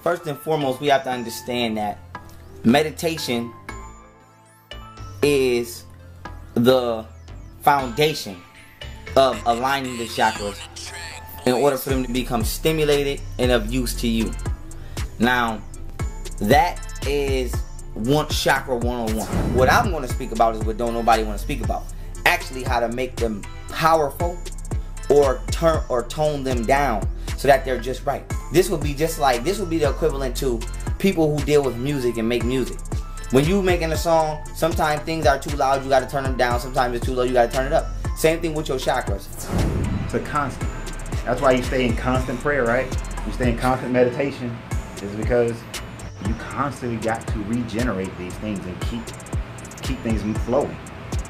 First and foremost, we have to understand that meditation is the foundation of aligning the chakras in order for them to become stimulated and of use to you. Now, that is one chakra 101. What I'm going to speak about is what don't nobody want to speak about. Actually, how to make them powerful or tone them down so that they're just right. This would be the equivalent to people who deal with music and make music. When you making a song, sometimes things are too loud, you got to turn them down. Sometimes it's too low, you got to turn it up. Same thing with your chakras. It's a constant. That's why you stay in constant prayer, right? You stay in constant meditation is because you constantly got to regenerate these things and keep things flowing.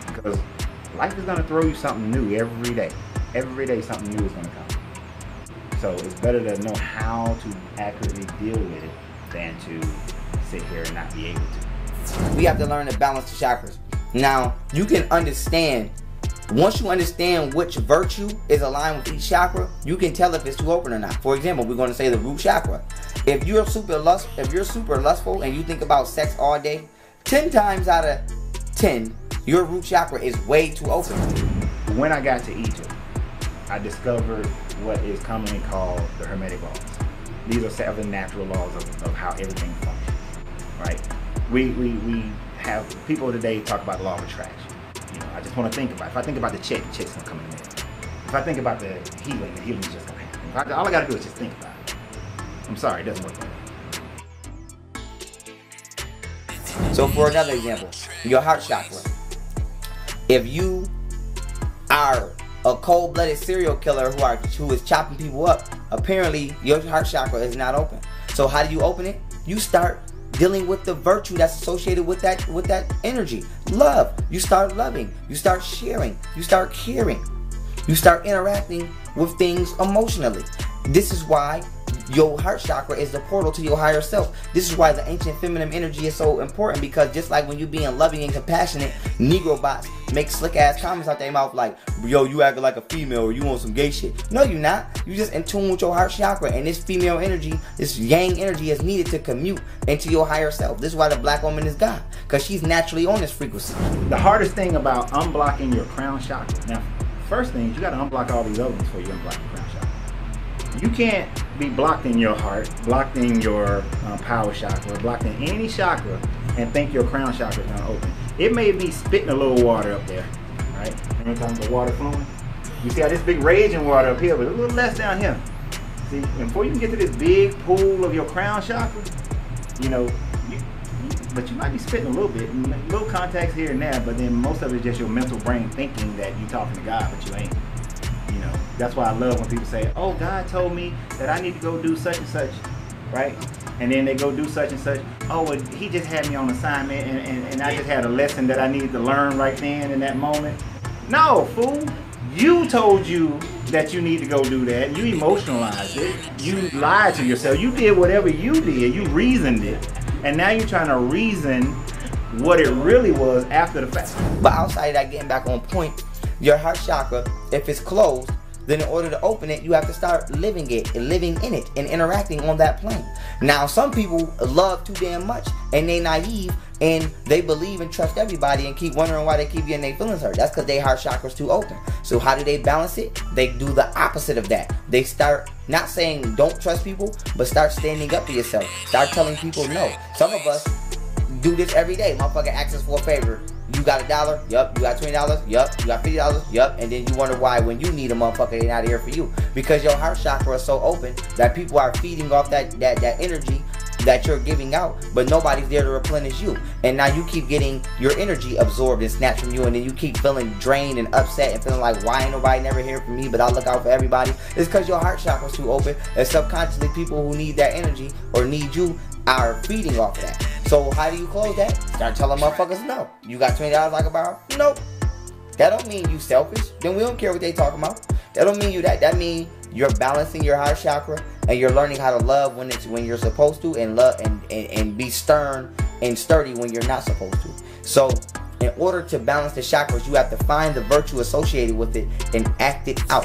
Because life is going to throw you something new every day. Every day something new is going to come. So it's better to know how to accurately deal with it than to sit here and not be able to. We have to learn to balance the chakras. Now, you can understand, once you understand which virtue is aligned with each chakra, you can tell if it's too open or not. For example, we're going to say the root chakra. If you're super lustful and you think about sex all day, 10 times out of 10, your root chakra is way too open. When I got to Egypt, I discovered what is commonly called the Hermetic laws. These are 7 natural laws of how everything functions, right? We have people today talk about the law of attraction. You know, I just want to think about it. If I think about the check's gonna come in the mail. If I think about the healing's just gonna happen. All I gotta do is just think about it. I'm sorry, it doesn't work like that. So for another example, your heart chakra. If you are a cold-blooded serial killer who is chopping people up, apparently your heart chakra is not open. So how do you open it? You start dealing with the virtue that's associated with that energy. Love. You start loving. You start sharing. You start caring. You start interacting with things emotionally. This is why your heart chakra is the portal to your higher self. This is why the ancient feminine energy is so important, because just like when you being loving and compassionate, Negro bots make slick ass comments out their mouth like, yo, you acting like a female or you want some gay shit. No, you're not. You just in tune with your heart chakra, and this female energy, this yang energy is needed to commute into your higher self. This is why the black woman is God, because she's naturally on this frequency. The hardest thing about unblocking your crown chakra, now, first thing, you got to unblock all these other ones before you unblock your crown chakra. You can't be blocked in your heart, blocked in your power chakra, blocked in any chakra, and think your crown chakra is not open. It may be spitting a little water up there, right? Remember talking about water flowing? You see how this big raging water up here, but a little less down here. See, before you can get to this big pool of your crown chakra, you know, but you might be spitting a little bit, little contacts here and there, but then most of it is just your mental brain thinking that you're talking to God, but you ain't. You know, that's why I love when people say, oh, God told me that I need to go do such and such, right? And then they go do such and such. Oh, well, he just had me on assignment and I just had a lesson that I needed to learn right then in that moment. No, fool. You told you that you need to go do that. You emotionalized it. You lied to yourself. You did whatever you did. You reasoned it. And now you're trying to reason what it really was after the fact. But outside of that, getting back on point, your heart chakra, if it's closed, then in order to open it, you have to start living it, and living in it, and interacting on that plane. Now, some people love too damn much, and they naive, and they believe and trust everybody, and keep wondering why they keep getting their feelings hurt. That's because their heart chakra's too open. So how do they balance it? They do the opposite of that. They start not saying don't trust people, but start standing up for yourself. Start telling people no. Some of us do this every day. Motherfucker asks us for a favor. You got $1? Yup. You got $20? Yup. You got $50? Yup. And then you wonder why when you need a motherfucker, they're not here for you. Because your heart chakra is so open that people are feeding off that energy that you're giving out, but nobody's there to replenish you. And now you keep getting your energy absorbed and snatched from you, and then you keep feeling drained and upset and feeling like, why ain't nobody never here for me, but I look out for everybody. It's because your heart chakra's too open, and subconsciously people who need that energy or need you are feeding off of that. So how do you close that? Start telling motherfuckers no. You got $20 I can borrow? Nope. That don't mean you selfish. Then we don't care what they talking about. That don't mean you that. That means you're balancing your heart chakra, and you're learning how to love when you're supposed to, and love and be stern and sturdy when you're not supposed to. So In order to balance the chakras, you have to find the virtue associated with it and act it out.